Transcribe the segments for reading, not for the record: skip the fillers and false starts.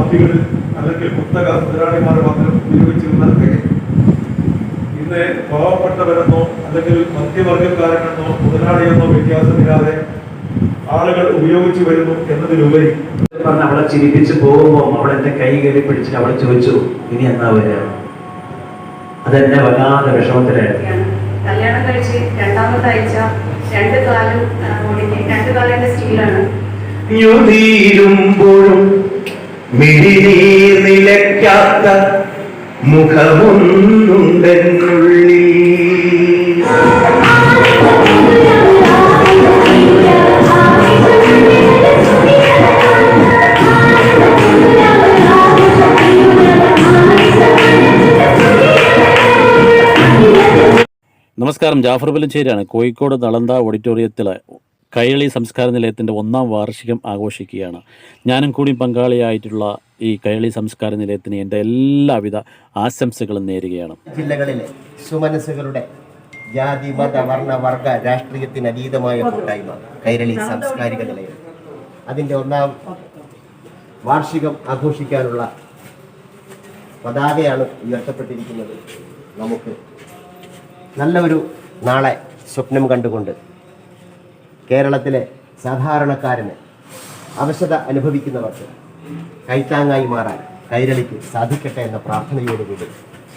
മാഫികൾ അല്ലെങ്കിൽ കുത്തക മുതലാളിമാർ മാത്രം ഉപയോഗിച്ചിരുന്ന ഇന്ന് പാവപ്പെട്ടവരെന്നോ അല്ലെങ്കിൽ മധ്യവർഗക്കാരനെന്നോ മുതലാളിയെന്നോ വ്യത്യാസമില്ലാതെ ആളുകൾ ഉപയോഗിച്ചു വരുന്നു എന്നതിലുപരി അവളെ ചിരിപ്പിച്ച് പോകുമ്പോൾ അവളെന്റെ കൈ കയറി പിടിച്ചിട്ട് അവൾ ചോദിച്ചു ഇനി എന്നാ വരിക. അതെന്നെ വല്ലാതെ വിഷമത്തിലായിരുന്നു. കല്യാണം കഴിച്ച് രണ്ടാമത്തെ ആഴ്ച രണ്ട് കാലിന്റെ സ്റ്റീലാണ്. തീരുമ്പോഴും മിഴിനീർ നിലയ്ക്കാത്ത മുഖമൊന്നുണ്ടെന്നുള്ളിൽ. നമസ്കാരം, ജാഫർ ബലഞ്ചേരിയാണ്. കോഴിക്കോട് നളന്ദ ഓഡിറ്റോറിയത്തിലെ കൈരളി സംസ്കാര നിലയത്തിൻ്റെ 1ാം വാർഷികം ആഘോഷിക്കുകയാണ്. ഞാനും കൂടി പങ്കാളിയായിട്ടുള്ള ഈ കൈരളി സംസ്കാര നിലയത്തിന് എൻ്റെ എല്ലാവിധ ആശംസകളും നേരുകയാണ്. ജില്ലകളിലെ സുമനസ്സുകളുടെ ജാതി മത വർണ്ണ വർഗ രാഷ്ട്രീയത്തിന് അതീതമായ കൂട്ടായ്മ കൈരളി സാംസ്കാരിക നിലയം അതിൻ്റെ 1ാം വാർഷികം ആഘോഷിക്കാനുള്ള പതാകയാണ് ഉയർത്തപ്പെട്ടിരിക്കുന്നത്. നമുക്ക് നല്ല ഒരു നാളെ സ്വപ്നം കണ്ടുകൊണ്ട് കേരളത്തിലെ സാധാരണക്കാരന് അവശത അനുഭവിക്കുന്നവർക്ക് കൈത്താങ്ങായി മാറാൻ കൈരളിക്ക് സാധിക്കട്ടെ എന്ന പ്രാർത്ഥനയോടുകൂടി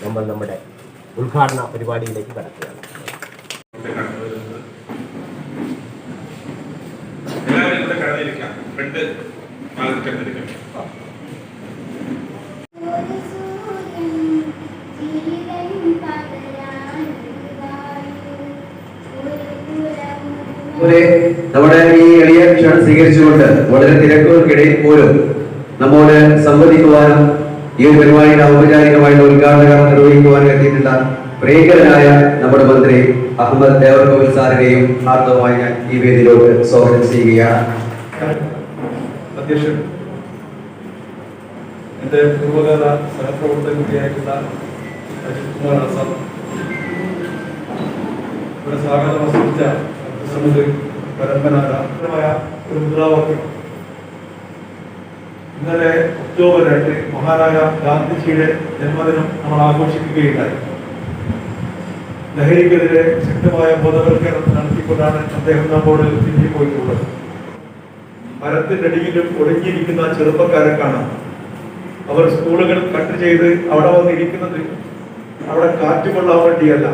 നമ്മൾ നമ്മുടെ ഉദ്ഘാടന പരിപാടിയിലേക്ക് കടക്കുകയാണ്. നമ്മുടെ ഈ എളിയ ക്ഷണം സ്വീകരിച്ചുകൊണ്ട് വളരെ തിരക്കുകൾക്കിടയിൽ പോലും നമ്മോട് സംവദിക്കുവാനും ഈ ഒരു പരിപാടിയുടെ ഔപചാരികമായുള്ള ഉദ്ഘാടനം നിർവഹിക്കുവാനും എത്തിയിട്ടുള്ള പ്രിയങ്കരനായ നമ്മുടെ മന്ത്രി അഹമ്മദ് ദേവർകോവിൽ സാറിനെയും ഹാർദവമായി ഞാൻ ഈ വേദിയിലോട്ട് സ്വാഗതം ചെയ്യുകയാണ്. അധ്യക്ഷൻ, എന്റെ പൂർവ്വകാല സഹപ്രവർത്തക കൂടിയായിട്ടുള്ള അജിത് കുമാർ ആസാദ്, ഇവിടെ സ്വാഗതം വസിച്ച പരമ്പരാഗതമായ ഒരു മുദ്രാവാക്യം ഇന്നലെ ഒക്ടോബർ 2 മഹാനായ ഗാന്ധിജിയുടെ ജന്മദിനം നമ്മൾ ആഘോഷിക്കുകയുണ്ടായി. ലഹരിക്കെതിരെ ശക്തമായ ബോധവൽക്കരണം നടത്തിക്കൊണ്ടാണ് അദ്ദേഹം നമ്മോട് തിരിഞ്ഞു പോയിട്ടുള്ളത്. മരത്തിന്റെ അടിയിലും ഒളിഞ്ഞിരിക്കുന്ന ചെറുപ്പക്കാരെ കാണാം. അവർ സ്കൂളുകൾ കട്ട് ചെയ്ത് അവിടെ വന്നിരിക്കുന്നത് അവിടെ കാറ്റുകൊള്ളാൻ വേണ്ടിയല്ല,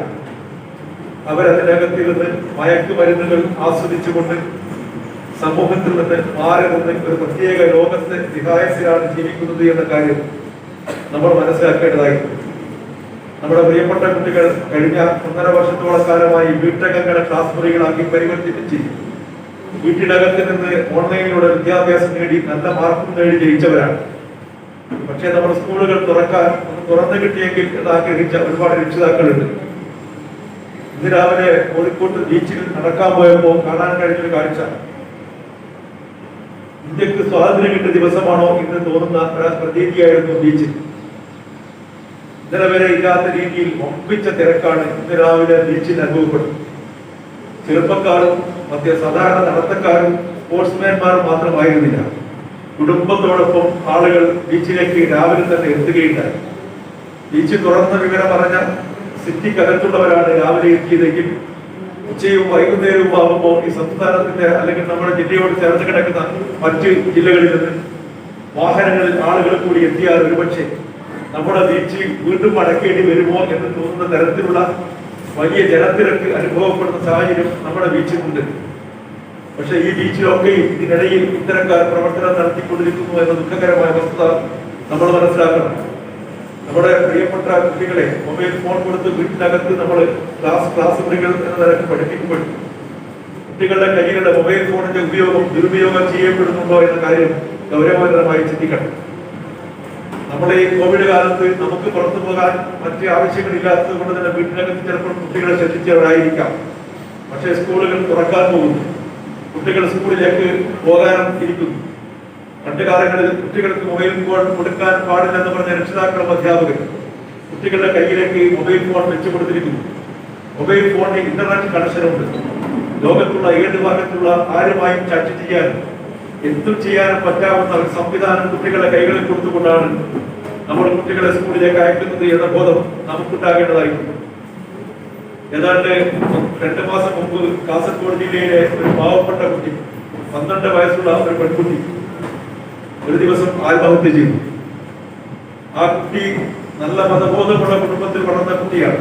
അവരതിനകത്തിരുന്ന് മയക്കുമരുന്നുകൾ ആസ്വദിച്ചുകൊണ്ട് സമൂഹത്തിൽ നിന്ന് മാറി നിന്ന് ഒരു പ്രത്യേക ലോകത്തെ വിഹായസിലാണ് ജീവിക്കുന്നത് എന്ന കാര്യം നമ്മൾ മനസ്സിലാക്കേണ്ടതായിരുന്നു. നമ്മുടെ പ്രിയപ്പെട്ട കുട്ടികൾ കഴിഞ്ഞ 1.5 വർഷത്തോളം കാലമായി വീട്ടകങ്ങളെ ക്ലാസ് മുറികളാക്കി പരിവർത്തിപ്പിച്ച് വീട്ടിനകത്ത് നിന്ന് ഓൺലൈനിലൂടെ വിദ്യാഭ്യാസം നേടി നല്ല മാർക്കും നേടി ജയിച്ചവരാണ്. പക്ഷേ നമ്മുടെ സ്കൂളുകൾ തുറന്നു കിട്ടിയെങ്കിൽ എന്ന് ആഗ്രഹിച്ച ഒരുപാട് രക്ഷിതാക്കളുണ്ട്. ഇന്ന് രാവിലെ കോഴിക്കോട്ട് ബീച്ചിൽ നടക്കാൻ പോയപ്പോൾ കാണാൻ കഴിഞ്ഞൊരു കാഴ്ച, ഇന്ത്യക്ക് സ്വാതന്ത്ര്യം കിട്ടിയ ദിവസമാണോ ഇന്ന് തോന്നുന്ന പ്രതീതിയായിരുന്നു ബീച്ചിൽ. ഇന്നലെ വരെ ഇല്ലാത്ത രീതിയിൽ ഒപ്പിച്ച തിരക്കാണ് ഇന്ന് രാവിലെ ബീച്ചിൽ അനുഭവപ്പെട്ടു. ചെറുപ്പക്കാരും സാധാരണ നടത്തക്കാരും സ്പോർട്സ്മാൻമാരും മാത്രമായിരുന്നില്ല, കുടുംബത്തോടൊപ്പം ആളുകൾ ബീച്ചിലേക്ക് രാവിലെ തന്നെ എത്തുകയുണ്ടായി. ബീച്ച് തുറന്ന വിവരം പറഞ്ഞ സിറ്റിക്കകത്തുള്ളവരാണ് രാവിലെ എത്തിയതെങ്കിൽ ഉച്ചയും വൈകുന്നേരവും ആകുമ്പോൾ ഈ സംസ്ഥാനത്തിന്റെ അല്ലെങ്കിൽ നമ്മുടെ ജില്ലയോട് ചേർന്ന് കിടക്കുന്ന മറ്റ് ജില്ലകളിൽ നിന്ന് വാഹനങ്ങളിൽ ആളുകൾ കൂടി എത്തിയാൽ ഒരുപക്ഷെ നമ്മുടെ ബീച്ച് വീണ്ടും അടക്കേണ്ടി വരുമോ എന്ന് തോന്നുന്ന തരത്തിലുള്ള വലിയ ജനത്തിരക്ക് അനുഭവപ്പെടുന്ന സാഹചര്യം നമ്മുടെ ബീച്ചിലുണ്ട്. പക്ഷെ ഈ ബീച്ചിലൊക്കെ ഇതിനിടയിൽ ഇത്തരക്കാർ പ്രവർത്തനം നടത്തിക്കൊണ്ടിരിക്കുന്നു എന്ന ദുഃഖകരമായ വസ്തുത നമ്മൾ മനസ്സിലാക്കണം. നമ്മുടെ പ്രിയപ്പെട്ട കുട്ടികളെ മൊബൈൽ ഫോൺ കൊടുത്ത് വീട്ടിനകത്ത് നമ്മൾ ക്ലാസ് മുറികൾ എന്ന നിലക്ക് പഠിപ്പിക്കുമ്പോൾ കുട്ടികളുടെ കയ്യിലുള്ള മൊബൈൽ ഫോണിന്റെ ദുരുപയോഗം ചെയ്യപ്പെടുന്നുണ്ടോ എന്ന കാര്യം ഗൗരവതരമായി ചിന്തിക്കണം. നമ്മുടെ ഈ കോവിഡ് കാലത്ത് നമുക്ക് പുറത്തു പോകാൻ മറ്റ് ആവശ്യങ്ങളില്ലാത്തത് കൊണ്ട് തന്നെ വീട്ടിനകത്ത് ചിലപ്പോൾ കുട്ടികളെ ശ്രദ്ധിച്ചവരായിരിക്കാം. പക്ഷേ സ്കൂളുകൾ തുറക്കാൻ പോകുന്നു, കുട്ടികൾ സ്കൂളിലേക്ക് പോകാൻ ഇരിക്കുന്നു. പണ്ട് കാലങ്ങളിൽ കുട്ടികൾക്ക് മൊബൈൽ ഫോൺ കൊടുക്കാൻ പാടില്ലെന്ന് പറഞ്ഞ രക്ഷിതാക്കളും അധ്യാപകരും കുട്ടികളുടെ കയ്യിലേക്ക് മൊബൈൽ ഫോൺ വെച്ചു കൊടുത്തിരിക്കുന്നു. മൊബൈൽ ഫോണിന് ഇന്റർനെറ്റ് കണക്ഷനുണ്ട്. ലോകത്തുള്ള ഏത് ഭാഗത്തുള്ള ആരുമായും ചാറ്റ് ചെയ്യാനും എന്തും ചെയ്യാനും പറ്റാവുന്ന ഒരു സംവിധാനം കുട്ടികളെ കൈകളിൽ കൊടുത്തുകൊണ്ടാണ് നമ്മൾ കുട്ടികളെ സ്കൂളിലേക്ക് അയക്കുന്നത് എന്ന ബോധം നമുക്കുണ്ടാകേണ്ടതായിരുന്നു. ഏതാണ്ട് 2 മാസം മുമ്പ് കാസർഗോഡ് ജില്ലയിലെ ഒരു പാവപ്പെട്ട കുട്ടി, 12 വയസ്സുള്ള ഒരു പെൺകുട്ടി, ഒരു ദിവസം ആത്മഹത്യ ചെയ്തു. ആ കുട്ടി നല്ല മതബോധമുള്ള കുടുംബത്തിൽ വളർന്ന കുട്ടിയാണ്.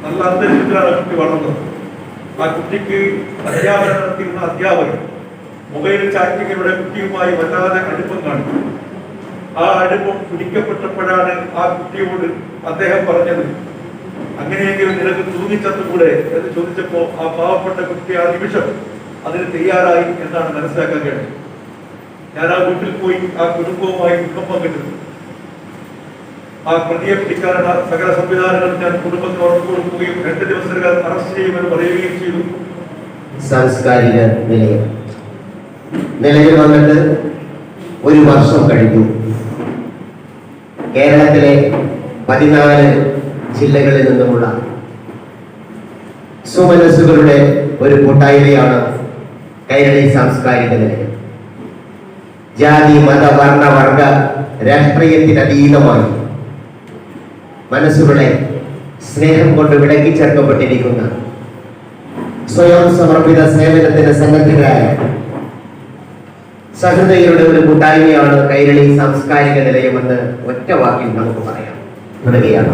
നല്ല അന്തരീക്ഷത്തിലാണ് ആ കുട്ടി വളർന്നത്. ആ കുട്ടിക്ക് അധ്യാപനം നടത്തിയിരുന്ന അധ്യാപകൻ മൊബൈൽ ചാറ്റിങ്ങിലൂടെ കുട്ടിയുമായി വല്ലാതെ അടുപ്പം കാണിച്ചു. ആ അടുപ്പം പിടിക്കപ്പെട്ടപ്പോഴാണ് ആ കുട്ടിയോട് അദ്ദേഹം പറഞ്ഞത്, അങ്ങനെയെങ്കിലും നിനക്ക് തൂങ്ങിച്ചത്തുകൂടെ എന്ന് ചോദിച്ചപ്പോ ആ പാവപ്പെട്ട കുട്ടി ആ നിമിഷം അതിന് തയ്യാറായി എന്നാണ് മനസ്സിലാക്കാൻ കഴിഞ്ഞത്. ഞാൻ ആ വീട്ടിൽ പോയി ആ കുടുംബവുമായി ദുഃഖം പങ്കിട്ടു. ആ പ്രതിയെ പിടിക്കാനുള്ള സകല സംവിധാനങ്ങളും ഞാൻ കുടുംബത്തിന് ഉറപ്പ് കൊടുക്കുകയും 2 ദിവസത്തിനകം അറസ്റ്റ് ചെയ്യുമെന്ന് പറയുകയും ചെയ്തു. സാംസ്കാരിക നിലയം നിലവിൽ വന്നിട്ട് 1 വർഷം കഴിഞ്ഞു. കേരളത്തിലെ 14 ജില്ലകളിൽ നിന്നുമുള്ള സുമനസ്സുകളുടെ ഒരു കൂട്ടായ്മയാണ് കൈരളി സാംസ്കാരിക നിലയം. ജാതി, മത, വർണ്ണ, വർഗ രാഷ്ട്രീയത്തിനതീതമായി മനസ്സുകളെ സ്നേഹം കൊണ്ട് വിടക്കി ചേർക്കപ്പെട്ടിരിക്കുന്ന സ്വയം സമർപ്പിത സേവനത്തിന് സന്നദ്ധരായ സഹൃദയരുടെ ഒരു കൂട്ടായ്മയാണ് കൈരളി സാംസ്കാരിക നിലയമെന്ന് ഒറ്റ വാക്കിൽ നമുക്ക് പറയാം തുടങ്ങുകയാണ്.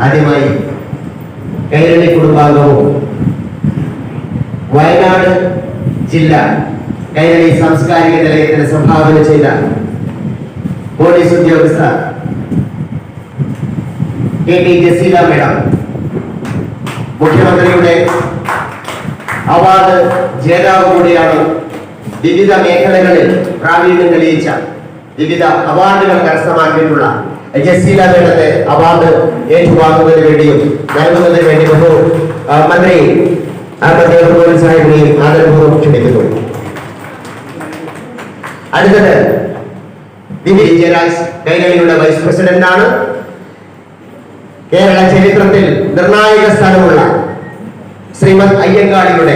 ആദ്യമായി കൈരളി കുടുംബാംഗവും വയനാട് ജില്ല കൈരളി സാംസ്കാരിക നിലയത്തിന് സംഭാവന ചെയ്ത പോലീസ് ഉദ്യോഗസ്ഥ KT ജസീല മേഡം, മുഖ്യമന്ത്രിയുടെ അവാർഡ് ജേതാവ് കൂടിയാണ്. വിവിധ മേഖലകളിൽ പ്രാവീണ്യം തെളിയിച്ച വിവിധ അവാർഡുകൾ കരസ്ഥമാക്കിയിട്ടുള്ള ജസീല മേഡത്തെ അവാർഡ് ഏറ്റുവാങ്ങുന്നതിന് വേണ്ടിയും നൽകുന്നതിന് വേണ്ടി മന്ത്രി സാഹിബിനെയും ആദരപൂർവ്വം ക്ഷണിക്കുന്നു. അടുത്തത് ദിലീപ് ജയരാജ്, കൈരളിയുടെ വൈസ് പ്രസിഡന്റ് ആണ്. കേരള ചരിത്രത്തിൽ നിർണായക സ്ഥാനമുള്ള ശ്രീമദ് അയ്യങ്കാളിയുടെ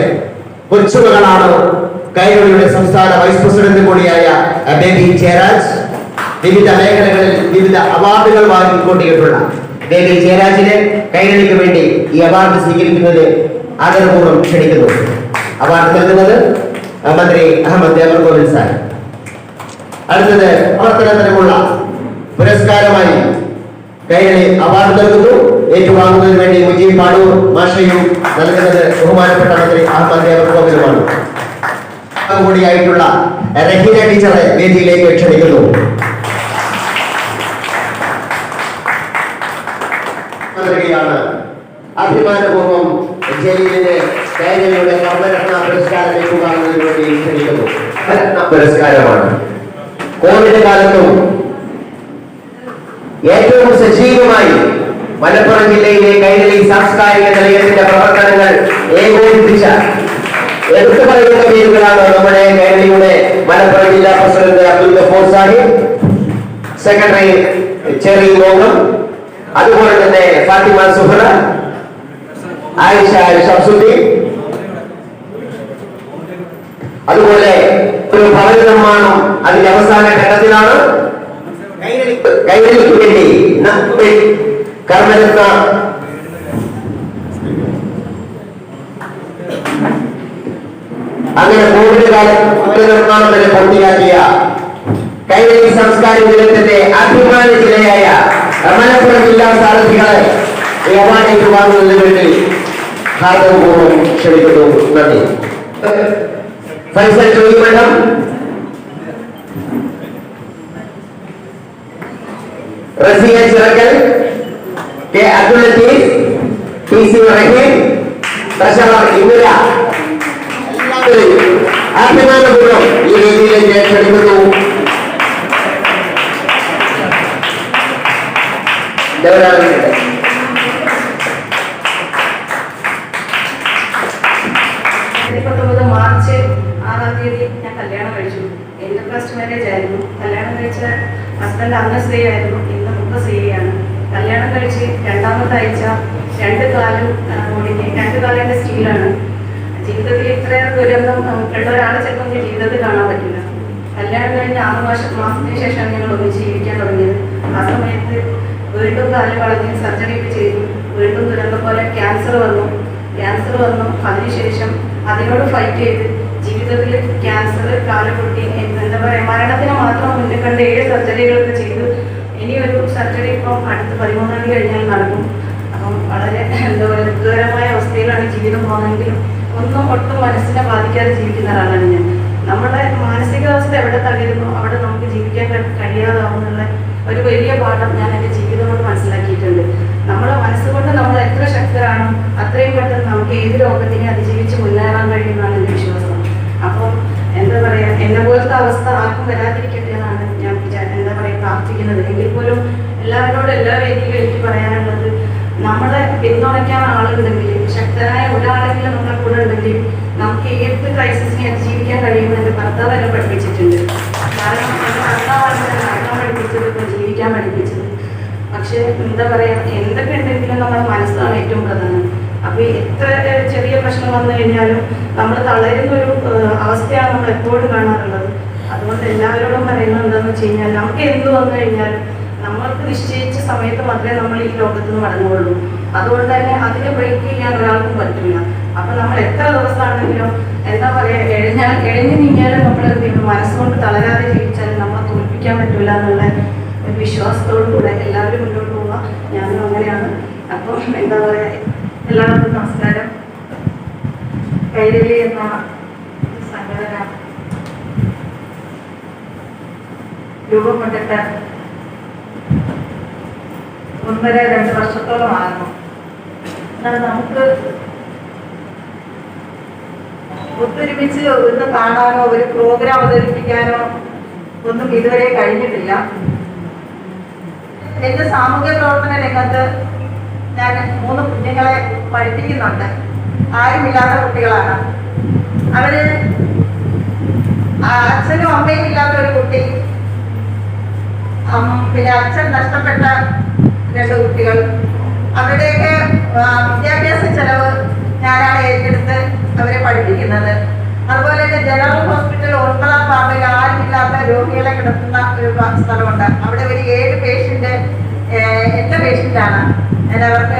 കൊച്ചുമകളാണ് കൈരളിയുടെ സംസ്ഥാന വൈസ് പ്രസിഡന്റ് കൂടിയായ ബേബി ജയരാജ്. വിവിധ മേഖലകളിൽ വിവിധ അവാർഡുകൾ വാങ്ങിക്കൊണ്ടിട്ടുള്ള ബേബി ജയരാജിനെ കൈരളിക്ക് വേണ്ടി ഈ അവാർഡ് സ്വീകരിക്കുന്നത് ആദരപൂർവ്വം ക്ഷണിക്കുന്നു. അവാർഡ് നൽകുന്നത് മന്ത്രി അഹമ്മദ് ദേവർകോവിൽ സാർ. അടുത്തത് പ്രവർത്തനത്തിനുള്ള പുരസ്കാരമായി കൈരളി അവാർഡ് നൽകുന്നു. ഏറ്റുവാങ്ങുന്നതിന് വേണ്ടി മുജീബ് പാടൂർ മാഷയും നൽകുന്നത് ബഹുമാനപ്പെട്ട മന്ത്രി അഹമ്മദ് ദേവർകോവിലുമാണ്. കൂടിയായിട്ടുള്ള റഹീന ടീച്ചറെ വേദിയിലേക്ക് ക്ഷണിക്കുന്നു. അഭിമാനപൂർവ്വം ജലീലിനെ കൈരളിയുടെ കർമ്മരത്ന പുരസ്കാരം ഏറ്റുവാങ്ങുന്നതിന് വേണ്ടി ക്ഷണിക്കുന്നു. പുരസ്കാരമാണ്. കോവിഡ് കാലത്തും ഏറ്റവും സജീവമായി മലപ്പുറം ജില്ലയിലെ കൈരളി സാംസ്കാരിക നിലയത്തിന്റെ പ്രവർത്തനങ്ങൾ ഏകോപിപ്പിച്ച എടുത്തു പറയുന്ന പേരുകളാണ് നമ്മുടെ കൈരളിയുടെ മലപ്പുറം ജില്ലാ പ്രസിഡന്റ് അബ്ദുൽ ഗഫൂർ സാഹിബ്, സെക്രട്ടറി ചെറി മോഹൻ, അതുപോലെ തന്നെ ഫാത്തിമ സുഹറ, ആയിഷ ഷംസുദ്ദീൻ, അതുപോലെ ഒരു ഭവന നിർമ്മാണം അതിന്റെ അവസാന ഘട്ടത്തിലാണ്. കൈരളിക്ക് വേണ്ടി കർമ്മരത്ന അങ്ങനെ കോവിഡ് കാലം നിർമ്മാണം വരെ പൂർത്തിയാക്കിയ കൈരളി സാംസ്കാരിക നിലയത്തിന്റെ അഭിമാന ജില്ലയായ മലപ്പുറം ജില്ലാ സാരഥികളെ ഈ അവാർഡ് ഏറ്റുവാങ്ങുന്നതിന് വേണ്ടി ഹാർദവപൂർവ്വം ക്ഷണിക്കുന്നു. നന്ദി. Faisal Joy madam, Raziya Chirakkal, K Abdul Latheef, PC Rahim, treasurer Indira, എല്ലാവരെയും അഭിമാനപൂർവ്വം ഈ വേദിയിലേക്ക് ക്ഷണിക്കുന്നു. മാർച്ച് 6-ാം തീയതി ഞാൻ കല്യാണം കഴിച്ചു. ഇന്റർകാസ്റ്റ് മാരേജ് ആയിരുന്നു. കല്യാണം കഴിച്ച ഹസ്ബൻഡ് അന്ന് സ്ത്രീ ആയിരുന്നു, ഇന്ന് മുഖ സ്ത്രീയാണ്. കല്യാണം കഴിച്ച് 2-ാമത്തെ ആഴ്ച 2 കാലും ഒടിഞ്ഞ് 2 കാലിന്റെ സ്റ്റീലാണ്. ജീവിതത്തിൽ ഇത്രയും ദുരന്തം ഉള്ള ഒരാളെ ചിലപ്പോൾ ജീവിതത്തിൽ കാണാൻ പറ്റില്ല. കല്യാണം കഴിഞ്ഞ് 6 മാസത്തിന് ശേഷമാണ് ഞങ്ങൾ ഒന്നിച്ച് ജീവിക്കാൻ തുടങ്ങിയത്. ആ സമയത്ത് വീണ്ടും കാല് വളഞ്ഞ് സർജറി ഒക്കെ ചെയ്തു. വീണ്ടും ദുരന്തം പോലെ ക്യാൻസർ വന്നു. അതിനുശേഷം അതിനോട് ഫൈറ്റ് ചെയ്ത് ജീവിതത്തിൽ ക്യാൻസർ, കാല് പൊട്ടി, എന്താ പറയുക, മരണത്തിന് മാത്രം മുന്നിൽ കണ്ട് 7 സർജറികളൊക്കെ ചെയ്തു. ഇനിയൊരു സർജറി ഇപ്പം അടുത്ത് 13-ാം തീയതി കഴിഞ്ഞാൽ നടക്കും. അപ്പം വളരെ എന്താ പറയുക ദുഃഖകരമായ അവസ്ഥയിലാണ് ജീവിതം പോകുന്നതെങ്കിലും ഒട്ടും മനസ്സിനെ ബാധിക്കാതെ ജീവിക്കുന്ന ഒരാളാണ് ഞാൻ. നമ്മുടെ മാനസികാവസ്ഥ എവിടെ തകരുന്നു അവിടെ നമുക്ക് ജീവിക്കാൻ കഴിയാതാവുന്നുള്ള ഒരു വലിയ പാഠം ഞാൻ എൻ്റെ ജീവിതം കൊണ്ട് മനസ്സിലാക്കിയിട്ടുണ്ട്. നമ്മളെ മനസ്സുകൊണ്ട് നമ്മൾ എത്ര ശക്തരാണോ അത്രയും പെട്ടെന്ന് നമുക്ക് ഏത് രോഗത്തിനെ അതിജീവിച്ച് മുന്നേറാൻ കഴിയുമെന്നാണ് എൻ്റെ വിശ്വാസം. അപ്പം എന്താ പറയുക, എന്നെ പോലത്തെ അവസ്ഥ ആർക്കും വരാതിരിക്കട്ടെ എന്നാണ് ഞാൻ എന്താ പറയുക പ്രാർത്ഥിക്കുന്നത്. എങ്കിൽ പോലും എല്ലാവരോടും എല്ലാ വേദിയിലും എനിക്ക് പറയാനുള്ളത്, നമ്മളെ പിന്തുണയ്ക്കാൻ ആളുണ്ടെങ്കിൽ, ശക്തനായ ഒരാളെങ്കിലും നമ്മുടെ കൂടെ ഉണ്ടെങ്കിൽ നമുക്ക് ഏത് ക്രൈസിസിനെ അതിജീവിക്കാൻ കഴിയുമെന്ന് എൻ്റെ ഭർത്താവ് എന്നെ പഠിപ്പിച്ചിട്ടുണ്ട്. കാരണം എൻ്റെ ഭർത്താവാണ് നടക്കാൻ പഠിപ്പിച്ചത്, ഇപ്പം ജീവിക്കാൻ പഠിപ്പിച്ചത്. പക്ഷെ എന്താ പറയുക, എന്തൊക്കെ ഉണ്ടെങ്കിലും നമ്മുടെ മനസ്സാണ് ഏറ്റവും പ്രധാനം. അപ്പോൾ എത്ര ചെറിയ പ്രശ്നം വന്നു കഴിഞ്ഞാലും നമ്മൾ തളരുന്നൊരു അവസ്ഥയാണ് നമ്മൾ എപ്പോഴും കാണാറുള്ളത്. അതുകൊണ്ട് എല്ലാവരോടും പറയുന്നത് എന്താണെന്ന് വെച്ച് കഴിഞ്ഞാൽ, നമുക്ക് എന്ത് വന്നു കഴിഞ്ഞാലും നമ്മൾക്ക് നിശ്ചയിച്ച സമയത്ത് മാത്രമേ നമ്മൾ ഈ ലോകത്ത് നിന്ന് മടങ്ങുകയുള്ളൂ. അതുകൊണ്ട് തന്നെ അതിനെ ബ്രേക്ക് ചെയ്യാൻ ഒരാൾക്കും പറ്റില്ല. അപ്പം നമ്മൾ എത്ര ദിവസമാണെങ്കിലും എന്താ പറയുക, എഴഞ്ഞു നീങ്ങിയാലും നമ്മൾ മനസ്സുകൊണ്ട് തളരാതെ ജീവിച്ചാലും നമ്മളെ തോൽപ്പിക്കാൻ പറ്റില്ല എന്നുള്ള ഒരു വിശ്വാസത്തോടു കൂടെ എല്ലാവരും മുന്നോട്ട് പോവുക. ഞാനും അങ്ങനെയാണ്. അപ്പം എന്താ പറയുക, എല്ലാവർക്കും നമസ്കാരം. കൈരളി എന്ന സംഘടന രൂപപ്പെട്ടിട്ട് 1-2 വർഷത്തോളമാകുന്നു. എന്നാൽ നമുക്ക് ഒത്തൊരുമിച്ച് ഒന്ന് കാണാനോ ഒരു പ്രോഗ്രാം അവതരിപ്പിക്കാനോ ഒന്നും ഇതുവരെ കഴിഞ്ഞിട്ടില്ല. എൻ്റെ സാമൂഹ്യ പ്രവർത്തന രംഗത്ത് ഞാൻ 3 കുഞ്ഞുങ്ങളെ പഠിപ്പിക്കുന്നുണ്ട്. ആരുമില്ലാത്ത കുട്ടികളാണ്. അവര് അച്ഛനും അമ്മയും ഇല്ലാത്ത ഒരു കുട്ടി, പിന്നെ അച്ഛൻ നഷ്ടപ്പെട്ട 2 കുട്ടികൾ. അവരുടെയൊക്കെ വിദ്യാഭ്യാസ ചെലവ് ഞാനാണ് ഏറ്റെടുത്ത് അവരെ പഠിപ്പിക്കുന്നത്. അതുപോലെ തന്നെ ജനറൽ ഹോസ്പിറ്റൽ ഓർത്തഡ വാർഡിൽ ആരുമില്ലാത്ത രോഗികളെ കിടത്തുന്ന ഒരു സ്ഥലമുണ്ട്. അവിടെ ഒരു 7 പേഷ്യന്റ് എൻ്റെ പേഷ്യൻ്റാണ്. അവർക്ക്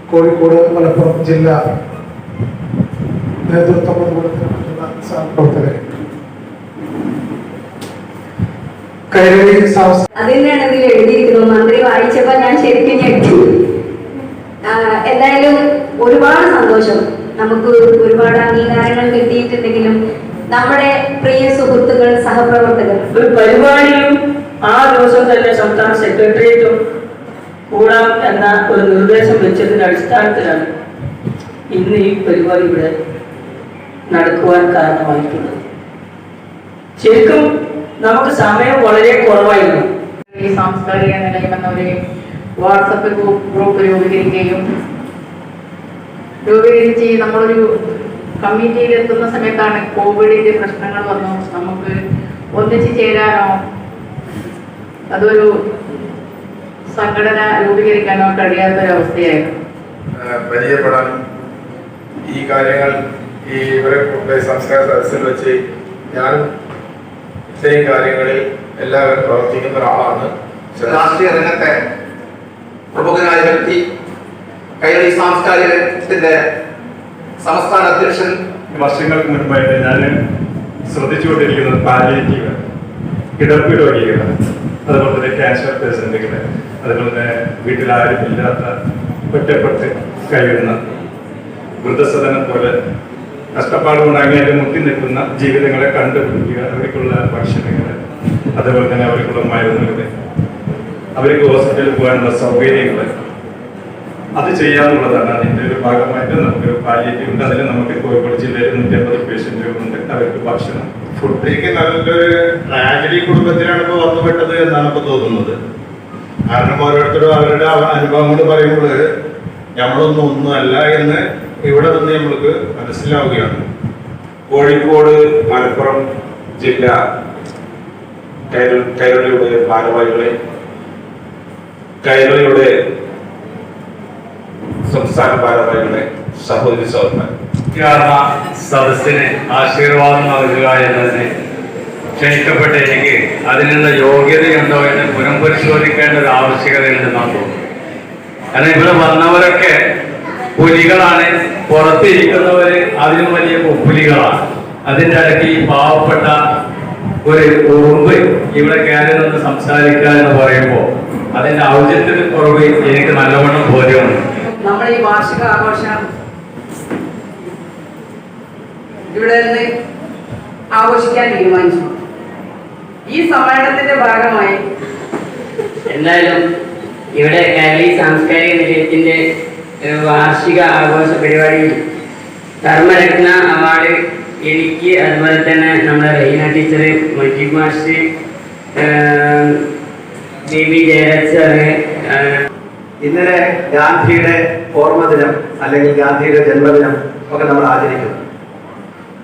കോഴിക്കോട് മലപ്പുറം ജില്ലാ നേതൃത്വം കൊടുത്തിട്ടുള്ള പ്രവർത്തകരെ അതിനാണെങ്കിൽ എഴുതിയിരിക്കുന്നു. മന്ത്രി വായിച്ചപ്പോൾ ഞാൻ ശരിക്കും ഞെട്ടി. എന്തായാലും ഒരുപാട് സന്തോഷം. നമുക്ക് ഒരുപാട് അംഗീകാരങ്ങൾ കിട്ടിയിട്ടുണ്ടെങ്കിലും നമ്മുടെ പ്രിയ സുഹൃത്തുക്കൾ, സഹപ്രവർത്തകർ ഒരു പരിപാടിയും ആ ദിവസം തന്നെ സംസ്ഥാന സെക്രട്ടേറിയറ്റും കൂടാം എന്ന ഒരു നിർദ്ദേശം വെച്ചതിന്റെ അടിസ്ഥാനത്തിലാണ് ഇന്ന് ഈ പരിപാടി ഇവിടെ നടക്കുവാൻ കാരണമായിട്ടുള്ളത്. ശരിക്കും നമുക്ക് സമയം വളരെ കുറവായിരുന്നു. ഈ സാംസ്കാരിക നിലയം എന്ന ഒരു വാട്സപ്പ് ഗ്രൂപ്പ് രൂപീകരിച്ച് നമ്മളൊരു കമ്മിറ്റിയിൽ എത്തുന്ന സമയത്താണ് കോവിഡിന്റെ പ്രശ്നങ്ങൾ വന്നു. നമുക്ക് ഒന്നിച്ച് ചേരാനോ അതൊരു സംഘടന രൂപീകരിക്കാനോ കഴിയാത്തൊരവസ്ഥയായിരുന്നു. പരിചയപ്പെടാനും ഈ കാര്യങ്ങൾ ഈ ഇവരെ സംസ്കാര സദസ്സിൽ വെച്ച് ഞാനും ഇത്രയും കാര്യങ്ങളിൽ എല്ലാവരും പ്രവർത്തിക്കുന്ന ഒരാളാണ്. രാഷ്ട്രീയ രംഗത്തെ പ്രമുഖനായ വ്യക്തി, കൈരളി സാംസ്കാരികത്തിന്റെ സംസ്ഥാന അധ്യക്ഷൻ. വർഷങ്ങൾക്ക് മുൻപായിട്ട് ഞാൻ ശ്രദ്ധിച്ചുകൊണ്ടിരിക്കുന്നത് പാലിയേറ്റീവ് കിടപ്പ് രോഗികൾ, അതുപോലെ തന്നെ ക്യാൻസർ പേഷ്യന്റുകൾ, അതുപോലെ തന്നെ വീട്ടിലാരും ഇല്ലാത്ത ഒറ്റപ്പെട്ട് കഴിയുന്ന വൃദ്ധസദനം പോലെ കഷ്ടപ്പാട് കൊണ്ടങ്ങേറ്റം മുട്ടി നിൽക്കുന്ന ജീവിതങ്ങളെ കണ്ടുപിടിക്കുക, അവർക്കുള്ള ഭക്ഷണങ്ങൾ, അതുപോലെ തന്നെ അവർക്കുള്ള മരുന്നുകൾ, അവർക്ക് ഹോസ്പിറ്റലിൽ പോകാനുള്ള സൗകര്യങ്ങൾ, അത് ചെയ്യാന്നുള്ളതാണ്. അതിൻ്റെ ഒരു ഭാഗമായിട്ട് നമുക്ക് പാലിയേറ്റീവ് ഉണ്ട്. അതിൽ നമുക്ക് കോഴിക്കോട് ജില്ലയിൽ 150 പേഷ്യന്റുകളുണ്ട്. അവർക്ക് ഭക്ഷണം, ഫുഡ്. എനിക്ക് നല്ലൊരു ട്രാജഡി കുടുംബത്തിലാണ് ഇപ്പോൾ വന്നുപെട്ടത് എന്നാണ് ഇപ്പോൾ തോന്നുന്നത്. കാരണം ഓരോരുത്തരും അവരുടെ അനുഭവങ്ങൾ പറയുമ്പോൾ നമ്മളൊന്നുമല്ല എന്ന് ഇവിടെ നിന്ന് നമ്മൾക്ക് മനസ്സിലാവുകയാണ്. കോഴിക്കോട് മലപ്പുറം ജില്ലാ കൈരളിയുടെ ഭാരവാഹികളെ, കൈരളിയുടെ സംസ്ഥാന ഭാരവാഹികളെ, സഹോദരി സഹോദരന്മാർ, സദസ്സിന് ആശീർവാദം നൽകുക എന്നതിന് ക്ഷണിക്കപ്പെട്ട എനിക്ക് അതിനുള്ള യോഗ്യതയുണ്ടോ എന്ന് പുനഃപരിശോധിക്കേണ്ട ഒരു ആവശ്യകതയുണ്ടെന്നാണ് തോന്നുന്നു. കാരണം ഇവിടെ വന്നവരൊക്കെ പുലികളാണ്, പുറത്തിരിക്കുന്നവർ അതിലും വലിയ പുലികളാണ്. അതിൻ്റെ ഇടയ്ക്ക് ഈ പാവപ്പെട്ട ഒരു ഉറുമ്പ് ഇവിടെ കയറി നിന്ന് സംസാരിക്കുക എന്ന് പറയുമ്പോൾ അതിൻ്റെ ഔചിത്യത്തിൽ കുറവ് എനിക്ക് നല്ലവണ്ണം ബോധ്യമുണ്ട്. നമ്മൾ ഈ വാർഷിക ആഘോഷം ഇവിടെ നിന്ന് ആഘോഷിക്കാൻ തീരുമാനിച്ചു. ഈ സമ്മേളനത്തിന്റെ ഭാഗമായി എന്തായാലും ഇവിടെ കേരളീയ സാംസ്കാരിക നിലയത്തിന്റെ വാർഷിക ആഘോഷ പരിപാടിയിൽ ധർമ്മരത്ന അവാർഡ് എനിക്ക്, അതുപോലെ തന്നെ നമ്മുടെ Reena teacher, Majeeb master, B Jayaraj sir. ഇന്നലെ ഗാന്ധിയുടെ ഓർമ്മദിനം അല്ലെങ്കിൽ ഗാന്ധിയുടെ ജന്മദിനം ഒക്കെ നമ്മൾ ആചരിക്കുന്നു.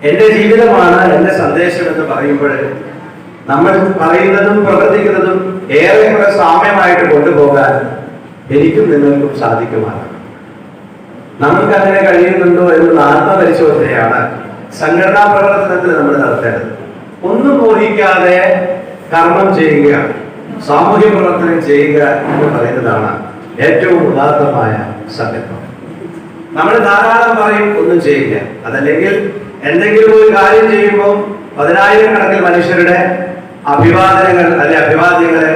എൻ്റെ ജീവിതമാണ് എൻ്റെ സന്ദേശം എന്ന് പറയുമ്പോൾ നമ്മൾ പറയുന്നതും പ്രവർത്തിക്കുന്നതും ഏറെക്കുറെ സാമ്യമായിട്ട് കൊണ്ടുപോകാൻ എനിക്കും നിങ്ങൾക്കും സാധിക്കുമാണ്. നമുക്ക് അങ്ങനെ കഴിയുന്നുണ്ടോ എന്നുള്ള ആത്മപരിശോധനയാണ് സംഘടനാ പ്രവർത്തനത്തിൽ നമ്മൾ നടത്തേണ്ടത്. ഒന്നും മോഹിക്കാതെ കർമ്മം ചെയ്യുക, സാമൂഹ്യ പ്രവർത്തനം ചെയ്യുക എന്ന് പറയുന്നതാണ് ഏറ്റവും ഉദാത്തമായ സങ്കല്പം. നമ്മൾ ധാരാളം പറയും, ഒന്നും ചെയ്യില്ല. അതല്ലെങ്കിൽ എന്തെങ്കിലും ഒരു കാര്യം ചെയ്യുമ്പോൾ 10,000-കണക്കിന് മനുഷ്യരുടെ അഭിവാദനങ്ങൾ അല്ലെ അഭിവാദ്യങ്ങളെ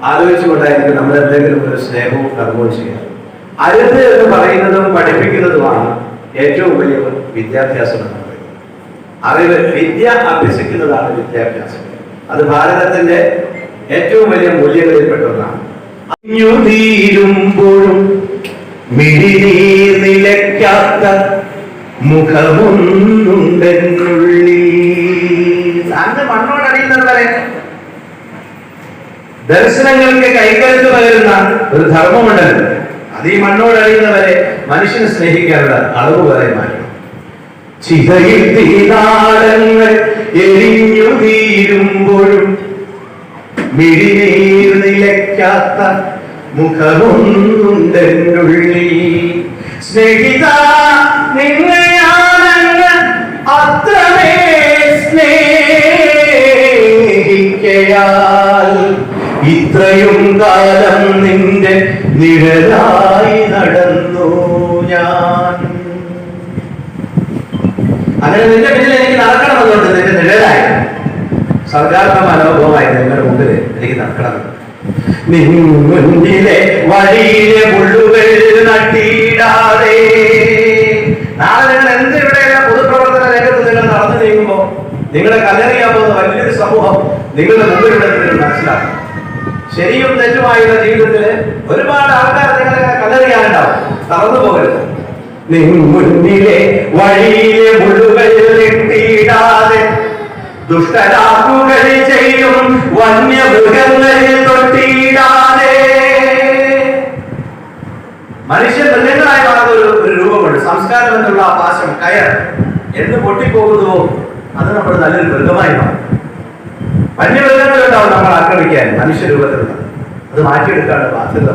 ആലോചിച്ചുകൊണ്ടായിരിക്കും നമ്മൾ എന്തെങ്കിലും ഒരു സ്നേഹവും കർമ്മവും ചെയ്യുക. അരുത് എന്ന് പറയുന്നതും പഠിപ്പിക്കുന്നതുമാണ് ഏറ്റവും വലിയ വിദ്യാഭ്യാസം എന്ന് പറയുന്നത്. അറിവ്, വിദ്യ അഭ്യസിക്കുന്നതാണ് വിദ്യാഭ്യാസം. അത് ഭാരതത്തിന്റെ ഏറ്റവും വലിയ മൂല്യങ്ങളിൽപ്പെട്ട ഒന്നാണ്. തീരുമ്പോഴും മിഴിനീർ നിലയ്ക്കാത്ത മുഖമൊന്നുണ്ടെന്നുള്ളിൽ. അന്ന് മണ്ണോടറിയുന്നത് വരെ ദർശനങ്ങൾക്ക് കൈകരുത്ത് പകരുന്ന ഒരു ധർമ്മമുണ്ടല്ലോ. അത് ഈ മണ്ണോടറിയുന്നവരെ മനുഷ്യനെ സ്നേഹിക്കാനുള്ള അളവ് വരെ മാറ്റണം. ചിതയിൽ തീനാളങ്ങൾ എരിഞ്ഞു തീരുമ്പോഴും മിഴിനീർ നിലയ്ക്കാത്ത മുഖമൊന്നുണ്ടെന്നുള്ളിൽ. സ്നേഹിത നിന്നെയാണെന്ന് അത്രമേ സ്നേഹിക്കയാൽ ഇത്രയും കാലം നിന്റെ നിഴലായി നടന്നു ഞാൻ. അങ്ങനെ നിന്റെ പിന്നിൽ എനിക്ക് നടക്കണമെന്നുണ്ട്, നിന്റെ നിഴലായി സർഗാത്മക മനോഭവമായി നിങ്ങളുടെ മുമ്പിൽ എനിക്ക് നടക്കണമെന്ന്. മുന്നിലെ വഴിയിലെ മുള്ളുകൾ നട്ടിടാതെ. നാളെ നിങ്ങൾ എന്ത് ഇവിടെയുള്ള പൊതുപ്രവർത്തന രംഗത്ത് നിങ്ങൾ നടന്നു നീങ്ങുമ്പോ നിങ്ങളെ കല്ലെറിയാൻ പോകുന്ന വലിയൊരു സമൂഹം നിങ്ങളുടെ മുമ്പിലൂടെ നിങ്ങൾ മനസ്സിലാക്കും. ശരിയും തെറ്റുമായുള്ള ജീവിതത്തില് ഒരുപാട് ആൾക്കാർ നിങ്ങളെ കല്ലെറിയാനുണ്ടാവും. തളർന്നു പോകരുത്. മുന്നിലെ വഴിയിലെ മുള്ളുകൾ നട്ടിടാതെ ദുഷ്ടരാക്കുകൾ ചെയ്യും വന്യമൃഗങ്ങളിൽ തൊട്ടിടാതെ. മനുഷ്യ മൃഗങ്ങളായി മാറുന്ന ഒരു രൂപമുണ്ട്. സംസ്കാരം എന്നുള്ള ആ പാശം, കയർ എന്ന് പൊട്ടിപ്പോകുന്നുവോ അത് നമ്മൾ നല്ലൊരു മൃഗമായി മാറും. വന്യമൃഗങ്ങളുണ്ടാവും നമ്മൾ ആക്രമിക്കാൻ മനുഷ്യരൂപത്തിലുള്ള. അത് മാറ്റിയെടുക്കാനുള്ള ബാധ്യത.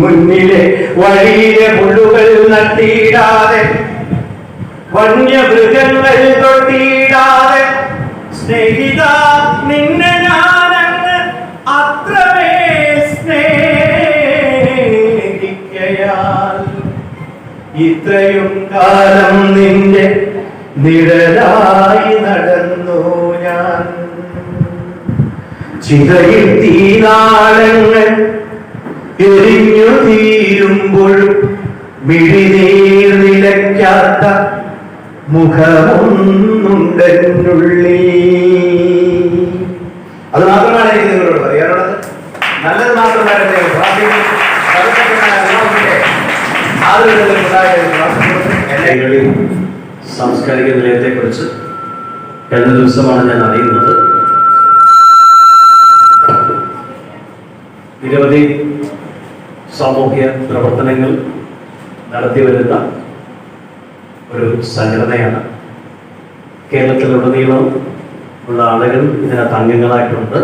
മുന്നിലെ വഴിയിലെ മുള്ളുകൾ നട്ടിടാതെ വന്യമൃഗങ്ങൾ തൊട്ടിടാതെ. സ്നേഹിത നിന്നെ ഞാനങ്ങ് അത്രമേ സ്നേഹിക്കയാൽ ഇത്രയും കാലം നിന്റെ നിഴലായി നടന്നു ഞാൻ. ചിതയിൽ തീനാളങ്ങൾ എരിഞ്ഞു തീരുമ്പോഴും മിഴിനീർ നിലയ്ക്കാത്ത മുഖമൊന്നുണ്ടെന്നുള്ളിൽ. അത് മാത്രമാണ് എനിക്ക് നിങ്ങളോട് പറയാനുള്ളത്. നല്ലത് മാത്രമല്ല സാംസ്കാരിക നിലയത്തെ കുറിച്ച് കഴിഞ്ഞ ദിവസമാണ് ഞാൻ അറിയുന്നത്. നിരവധി സാമൂഹ്യ പ്രവർത്തനങ്ങൾ നടത്തി വരുന്ന ഒരു സംഘടനയാണ്. കേരളത്തിലുടനീളം ഉള്ള ആളുകൾ ഇതിനകത്ത് അംഗങ്ങളായിട്ടുണ്ട്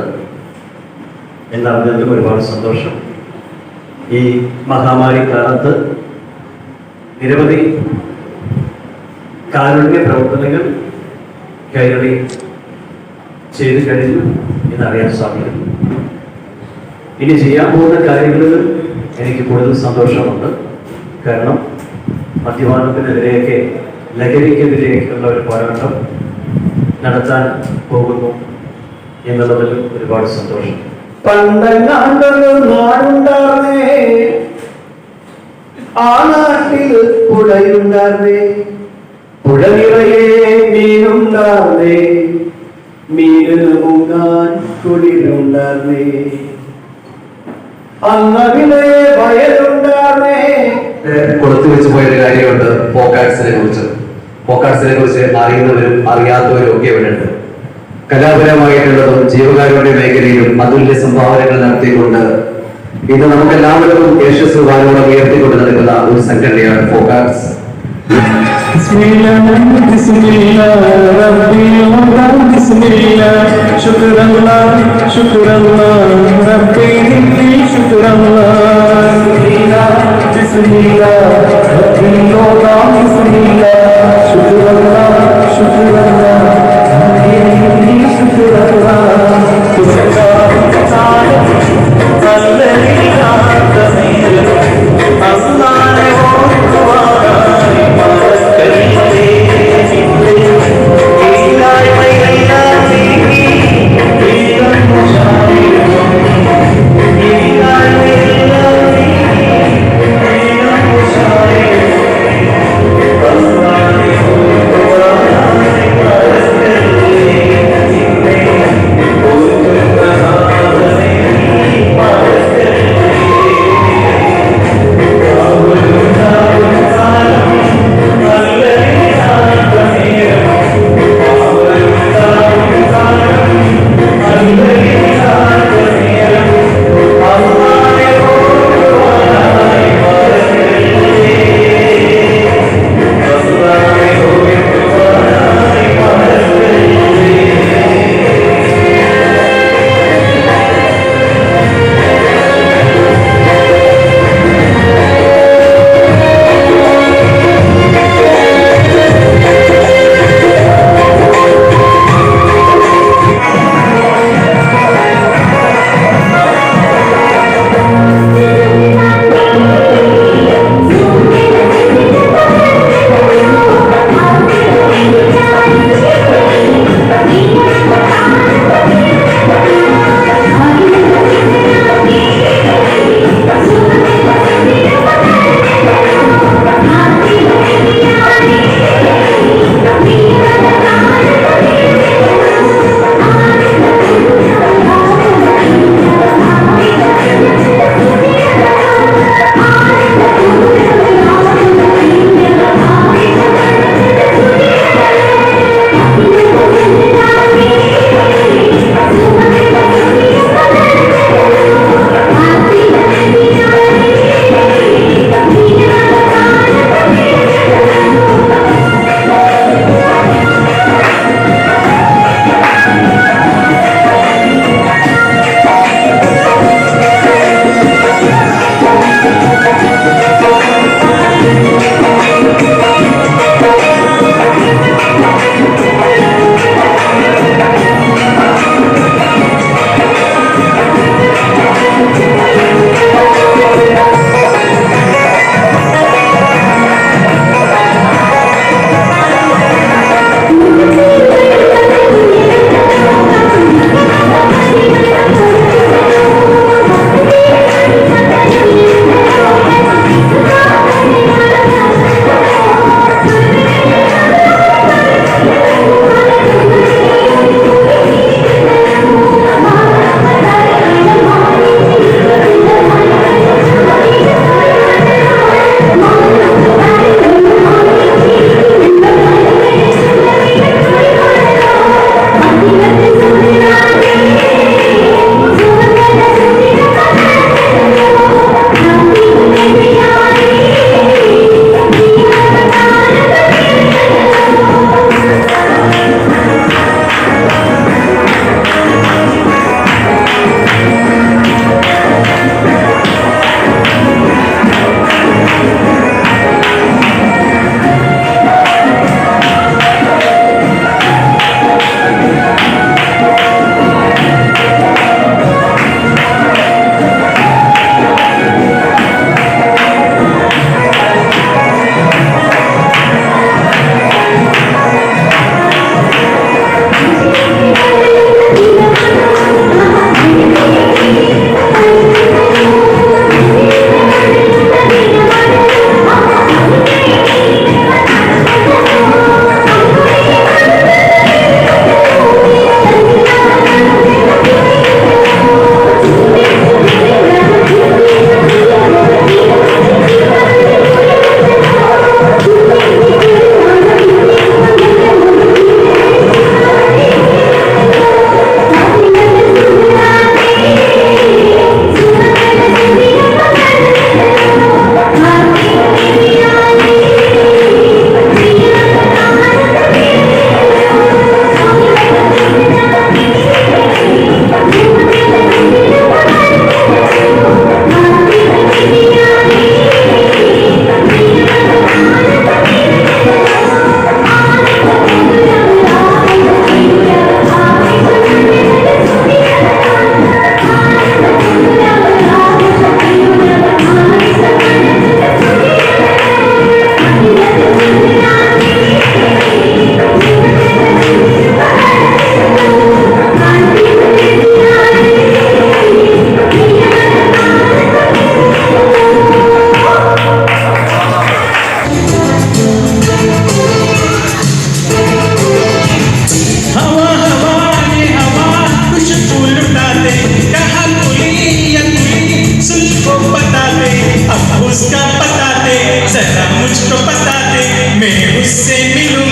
എന്നറിഞ്ഞതിലും ഒരുപാട് സന്തോഷം. ഈ മഹാമാരി കാലത്ത് നിരവധി കാരുണ്യ പ്രവർത്തനങ്ങൾ കൈരളി ചെയ്തു കഴിഞ്ഞു എന്നറിയാൻ സാധിക്കുന്നു. ഇനി ചെയ്യാൻ പോകുന്ന കാര്യങ്ങളിൽ എനിക്ക് കൂടുതൽ സന്തോഷമുണ്ട്. കാരണം മദ്യപാനത്തിനെതിരെയൊക്കെ ലഹരിക്കെതിരെയൊക്കെയുള്ള ഒരു പോരാട്ടം നടത്താൻ പോകുന്നു എന്നുള്ളതിൽ ഒരുപാട് സന്തോഷം. പണ്ടെങ്ങാണ്ടൊരു നാടുണ്ടാർന്നേ, ആ നാട്ടിൽ പുഴയുണ്ടാർന്നേ, പുഴ നിറയെ മീനുണ്ടാർന്നേ, മീനിന് മുങ്ങാൻ കുളിരുണ്ടാർന്നേ, അന്നതിലെ വയലുണ്ടാർന്നേ. കൊടുത്തു വെച്ച് പോയൊരു കാര്യമുണ്ട് പോക്കാട്സിനെ കുറിച്ച്. പോക്കാട്സിനെ കുറിച്ച് അറിയുന്നവരും അറിയാത്തവരും ഒക്കെ ഇവിടെ ഉണ്ട്. കലാപരമായിട്ടുള്ളതും ജീവകാരുണ്യ മേഖലയിലും അതുല്യ സംഭാവനകൾ നടത്തിക്കൊണ്ട് ഇന്ന് നമുക്കെല്ലാവർക്കും യേശസ്സു വാനോളം ഉയർത്തിക്കൊണ്ട് നടക്കുന്ന ഒരു സംഘടനയാണ് ഫോക്കാട്സ്. जरा मुझको बता दे, मैं उससे मिलूं